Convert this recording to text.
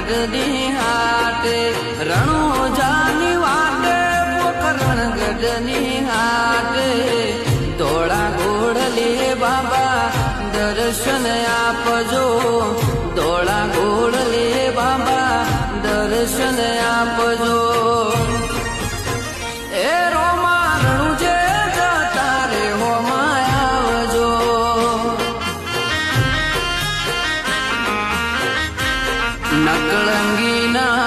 ગઢની હાટે રણોજાની વાટે પોકરણ ગઢની હાટે ધોળા ઘોડલે બાબા દર્શન આપજો ધોળા ઘોડલે બાબા દર્શન આપજો એ રોમા રણુજે જતા રે હોમાં આવજો નકળંગીના